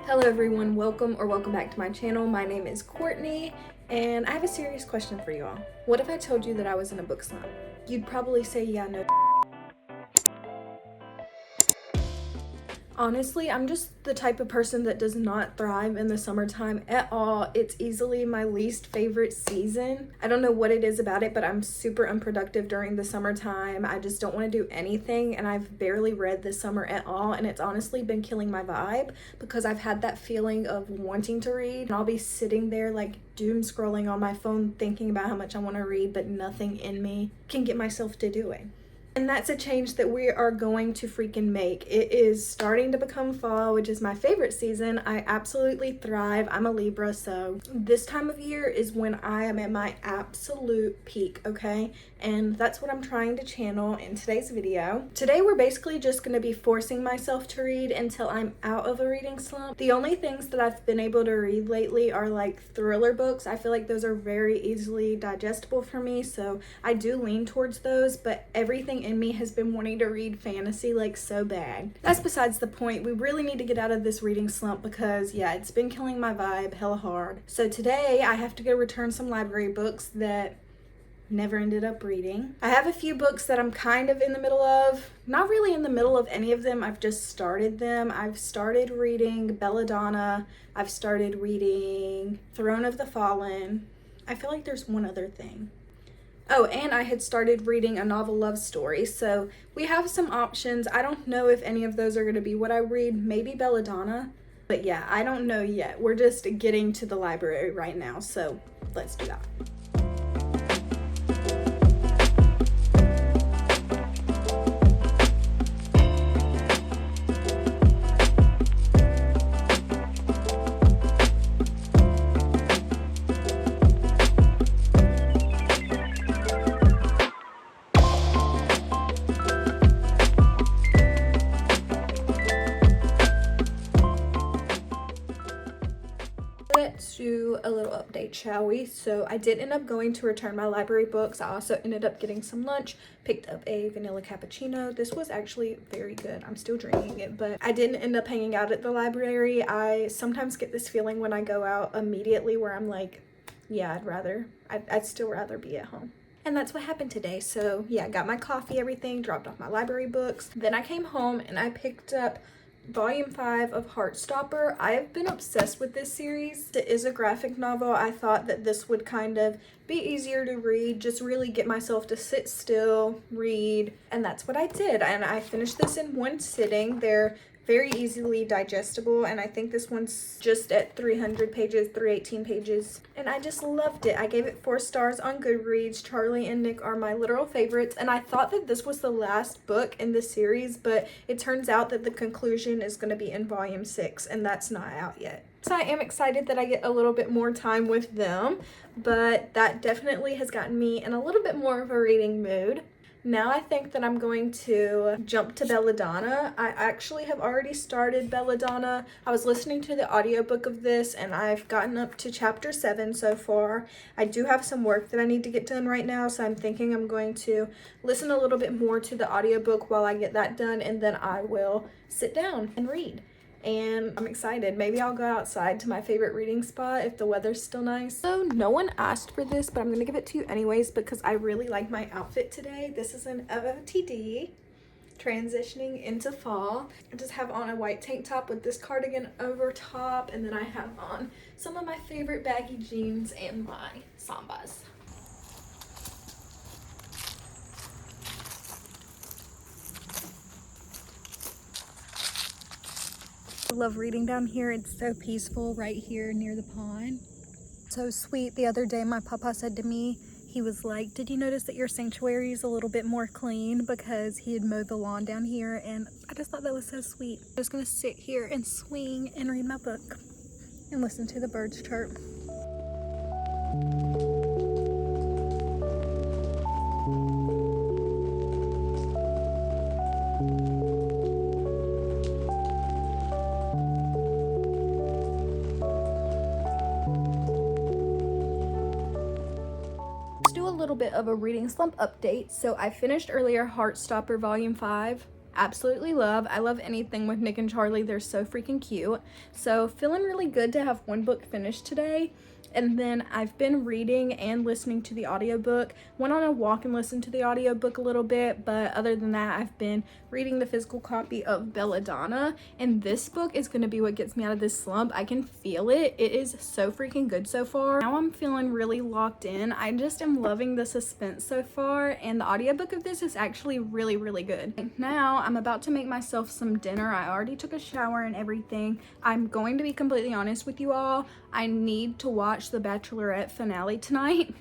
Hello everyone, welcome back to my channel. My name is Courtney and I have a serious question for you all. What if I told you that I was in a book slump? You'd probably say, yeah, no. Honestly, I'm just the type of person that does not thrive in the summertime at all. It's easily my least favorite season. I don't know what it is about it, but I'm super unproductive during the summertime. I just don't want to do anything, and I've barely read this summer at all, and it's honestly been killing my vibe because I've had that feeling of wanting to read, and I'll be sitting there like doom scrolling on my phone thinking about how much I want to read, but nothing in me can get myself to do it. And that's a change that we are going to freaking make. It is starting to become fall, which is my favorite season. I absolutely thrive. I'm a Libra, so this time of year is when I am at my absolute peak, okay? And that's what I'm trying to channel in today's video. Today, we're basically just gonna be forcing myself to read until I'm out of a reading slump. The only things that I've been able to read lately are like thriller books. I feel like those are very easily digestible for me, so I do lean towards those, but everything in me has been wanting to read fantasy like so bad. That's besides the point. We really need to get out of this reading slump because yeah, it's been killing my vibe hella hard. So today I have to go return some library books that never ended up reading. I have a few books that I'm kind of in the middle of. Not really in the middle of any of them. I've just started them. I've started reading Belladonna. I've started reading Throne of the Fallen. I feel like there's one other thing. Oh, and I had started reading a novel love story, so we have some options. I don't know if any of those are going to be what I read, maybe Belladonna, but yeah, I don't know yet. We're just getting to the library right now, so let's do that. Let's do a little update, shall we? So I did end up going to return my library books. I also ended up getting some lunch, picked up a vanilla cappuccino. This was actually very good. I'm still drinking it, but I didn't end up hanging out at the library. I sometimes get this feeling when I go out immediately where I'm like, yeah, I'd still rather be at home. And that's what happened today. So yeah, got my coffee, everything, dropped off my library books. Then I came home and I picked up Volume 5 of Heartstopper. I have been obsessed with this series. It is a graphic novel. I thought that this would kind of be easier to read, just really get myself to sit still, read, and that's what I did. And I finished this in one sitting. They're very easily digestible, and I think this one's just at 300 pages, 318 pages, and I just loved it. I gave it 4 stars on Goodreads. Charlie and Nick are my literal favorites, and I thought that this was the last book in the series, but it turns out that the conclusion is going to be in volume 6, and that's not out yet. So I am excited that I get a little bit more time with them, but that definitely has gotten me in a little bit more of a reading mood. Now I think that I'm going to jump to Belladonna. I actually have already started Belladonna. I was listening to the audiobook of this and I've gotten up to chapter 7 so far. I do have some work that I need to get done right now, so I'm thinking I'm going to listen a little bit more to the audiobook while I get that done, and then I will sit down and read. And I'm excited. Maybe I'll go outside to my favorite reading spot if the weather's still nice. So no one asked for this, but I'm gonna give it to you anyways because I really like my outfit today. This is an OOTD, transitioning into fall. I just have on a white tank top with this cardigan over top, and then I have on some of my favorite baggy jeans and my sambas. I love reading down here. It's so peaceful right here near the pond. So sweet. The other day my papa said to me, he was like, did you notice that your sanctuary is a little bit more clean because he had mowed the lawn down here? And I just thought that was so sweet. I'm just gonna sit here and swing and read my book and listen to the birds chirp. A little bit of a reading slump update. So I finished earlier Heartstopper Volume 5. absolutely love. I love anything with Nick and Charlie. They're so freaking cute. So feeling really good to have one book finished today. And then I've been reading and listening to the audiobook. Went on a walk and listened to the audiobook a little bit, but other than that, I've been reading the physical copy of Belladonna, and this book is going to be what gets me out of this slump. I can feel it. It is so freaking good so far. Now I'm feeling really locked in. I just am loving the suspense so far, and the audiobook of this is actually really, really good. Now I'm about to make myself some dinner. I already took a shower and everything. I'm going to be completely honest with you all. I need to watch the Bachelorette finale tonight.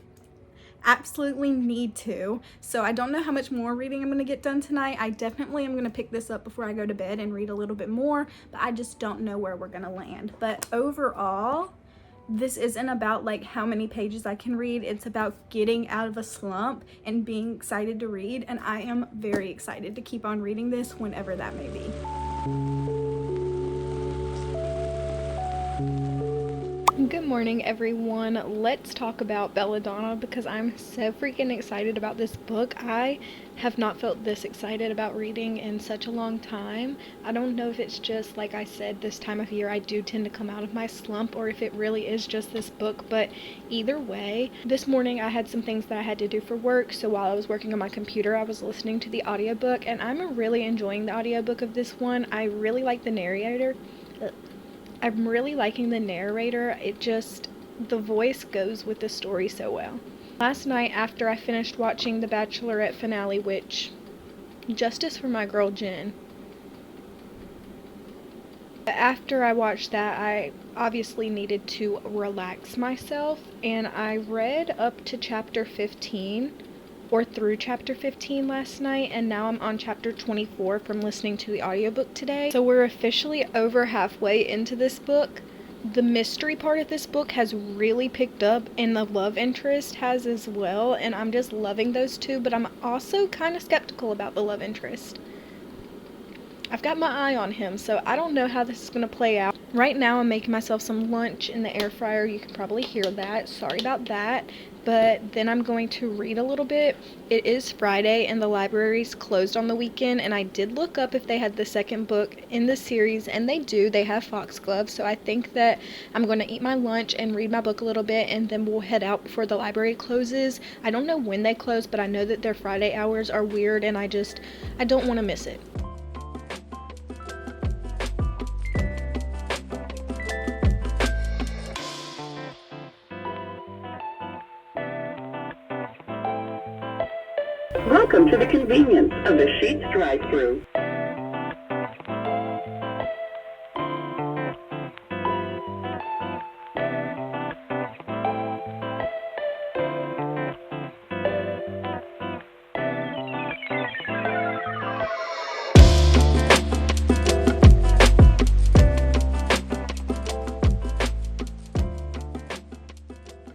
Absolutely need to. So I don't know how much more reading I'm going to get done tonight. I definitely am going to pick this up before I go to bed and read a little bit more, but I just don't know where we're going to land. But overall, this isn't about like how many pages I can read. It's about getting out of a slump and being excited to read, and I am very excited to keep on reading this whenever that may be. Good morning, everyone. Let's talk about Belladonna because I'm so freaking excited about this book. I have not felt this excited about reading in such a long time. I don't know if it's just, like I said, this time of year I do tend to come out of my slump, or if it really is just this book, but either way, this morning I had some things that I had to do for work, so while I was working on my computer, I was listening to the audiobook, and I'm really enjoying the audiobook of this one. I really like the narrator. I'm really liking the narrator. The voice goes with the story so well. Last night, after I finished watching the Bachelorette finale, which, justice for my girl Jen. After I watched that, I obviously needed to relax myself, and I read up to chapter 15. Or through chapter 15 last night, and now I'm on chapter 24 from listening to the audiobook today. So we're officially over halfway into this book. The mystery part of this book has really picked up, and the love interest has as well, and I'm just loving those two, but I'm also kind of skeptical about the love interest. I've got my eye on him, so I don't know how this is going to play out. Right now I'm making myself some lunch in the air fryer. You can probably hear that. Sorry about that. But then I'm going to read a little bit. It is Friday and the library's closed on the weekend, and I did look up if they had the second book in the series, and they do. They have foxglove, so I think that I'm going to eat my lunch and read my book a little bit, and then we'll head out before the library closes. I don't know when they close, but I know that their Friday hours are weird, and I don't want to miss it. Welcome to the convenience of the Sheetz drive-thru.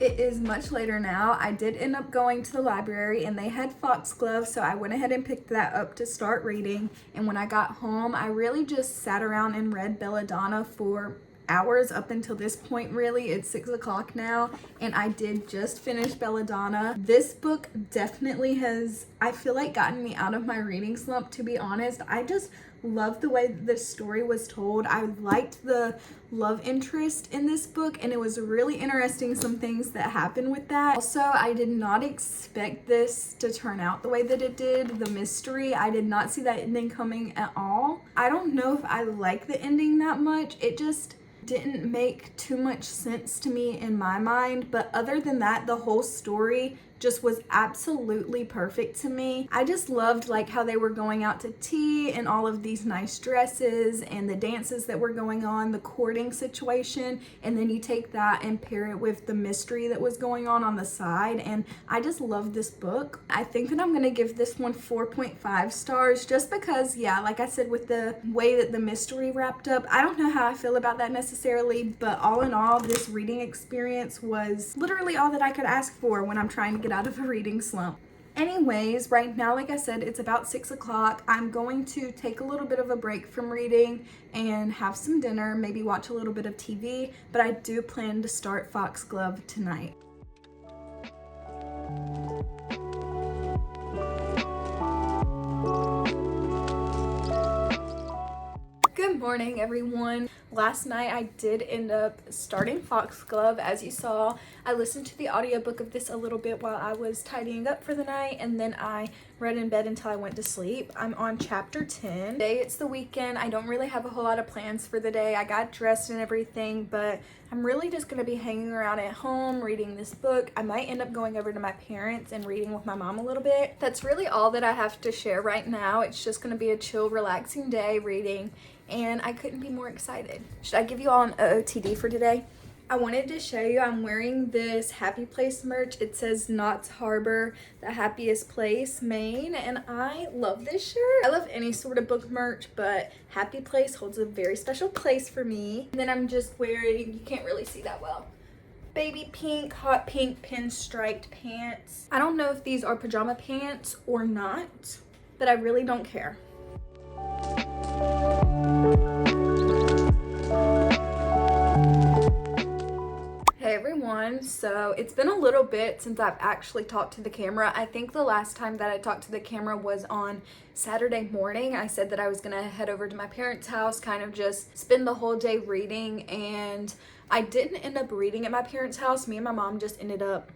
It is much later now. I did end up going to the library and they had foxglove, so I went ahead and picked that up to start reading. And when I got home, I really just sat around and read Belladonna for hours up until this point. Really, it's 6 o'clock now, and I did just finish Belladonna. This book definitely has, I feel like, gotten me out of my reading slump, to be honest. I just love the way the story was told. I liked the love interest in this book, and it was really interesting, some things that happened with that. Also, I did not expect this to turn out the way that it did. The mystery, I did not see that ending coming at all. I don't know if I like the ending that much. It just didn't make too much sense to me in my mind, but other than that, the whole story just was absolutely perfect to me. I just loved like how they were going out to tea and all of these nice dresses and the dances that were going on, the courting situation, and then you take that and pair it with the mystery that was going on the side, and I just love this book. I think that I'm gonna give this one 4.5 stars just because, yeah, like I said, with the way that the mystery wrapped up, I don't know how I feel about that necessarily, but all in all, this reading experience was literally all that I could ask for when I'm trying to get out of a reading slump. Anyways, right now, like I said, it's about 6 o'clock. I'm going to take a little bit of a break from reading and have some dinner, maybe watch a little bit of TV, but I do plan to start Foxglove tonight. Good morning, everyone. Last night I did end up starting Foxglove. As you saw, I listened to the audiobook of this a little bit while I was tidying up for the night, and then I read in bed until I went to sleep. I'm on chapter 10. Today it's the weekend. I don't really have a whole lot of plans for the day. I got dressed and everything, but I'm really just going to be hanging around at home reading this book. I might end up going over to my parents and reading with my mom a little bit. That's really all that I have to share right now. It's just going to be a chill, relaxing day reading, and I couldn't be more excited. Should I give you all an OOTD for today? I wanted to show you I'm wearing this Happy Place merch. It says Knott's Harbor, the happiest place, Maine, and I love this shirt. I love any sort of book merch, but Happy Place holds a very special place for me. And then I'm just wearing, you can't really see that well, baby pink, hot pink pinstriped pants. I don't know if these are pajama pants or not, but I really don't care. Hey everyone, so it's been a little bit since I've actually talked to the camera. I think the last time that I talked to the camera was on Saturday morning. I said that I was gonna head over to my parents' house, kind of just spend the whole day reading, and I didn't end up reading at my parents' house. Me and my mom just ended up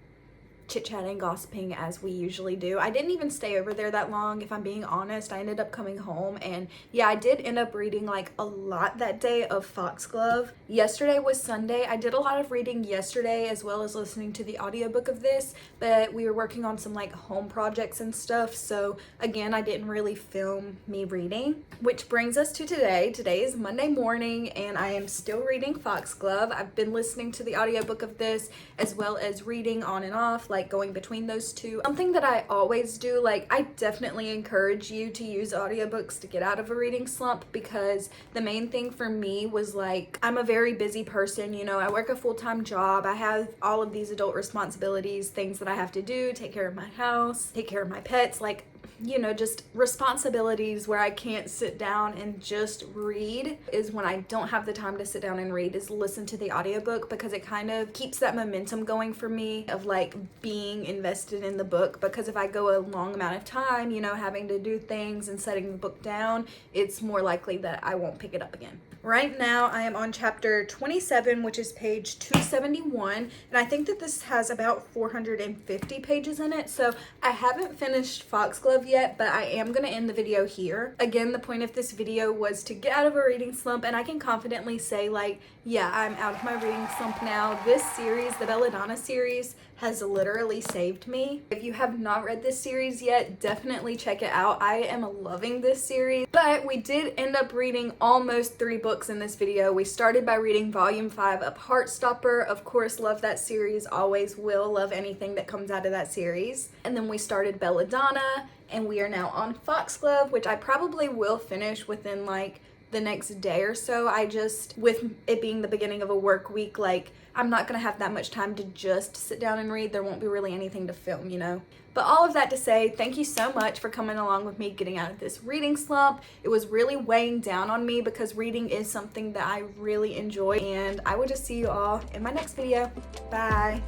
chit-chatting, gossiping as we usually do. I didn't even stay over there that long, if I'm being honest. I ended up coming home, and yeah, I did end up reading like a lot that day of Foxglove. Yesterday was Sunday. I did a lot of reading yesterday as well as listening to the audiobook of this, but we were working on some like home projects and stuff, so again, I didn't really film me reading. Which brings us to today. Today is Monday morning, and I am still reading Foxglove. I've been listening to the audiobook of this as well as reading on and off, like going between those two. Something that I always do, like I definitely encourage you to use audiobooks to get out of a reading slump, because the main thing for me was like, I'm a very busy person, you know, I work a full-time job, I have all of these adult responsibilities, things that I have to do, take care of my house, take care of my pets, like, you know, just responsibilities where I can't sit down and just read. Is when I don't have the time to sit down and read, is listen to the audiobook, because it kind of keeps that momentum going for me of like being invested in the book. Because if I go a long amount of time, you know, having to do things and setting the book down, it's more likely that I won't pick it up again. Right now I am on chapter 27, which is page 271, and I think that this has about 450 pages in it, so I haven't finished Foxglove yet, but I am going to end the video here. Again, the point of this video was to get out of a reading slump, and I can confidently say, like, yeah, I'm out of my reading slump now. This series, the Belladonna series, has literally saved me. If you have not read this series yet, definitely check it out. I am loving this series, but we did end up reading almost 3 books in this video. We started by reading volume 5 of Heartstopper. Of course, love that series, always will, love anything that comes out of that series. And then we started Belladonna, and we are now on Foxglove, which I probably will finish within like the next day or so. I just, with it being the beginning of a work week, like I'm not gonna have that much time to just sit down and read. There won't be really anything to film, you know. But all of that to say, thank you so much for coming along with me getting out of this reading slump. It was really weighing down on me, because reading is something that I really enjoy, and I will just see you all in my next video. Bye.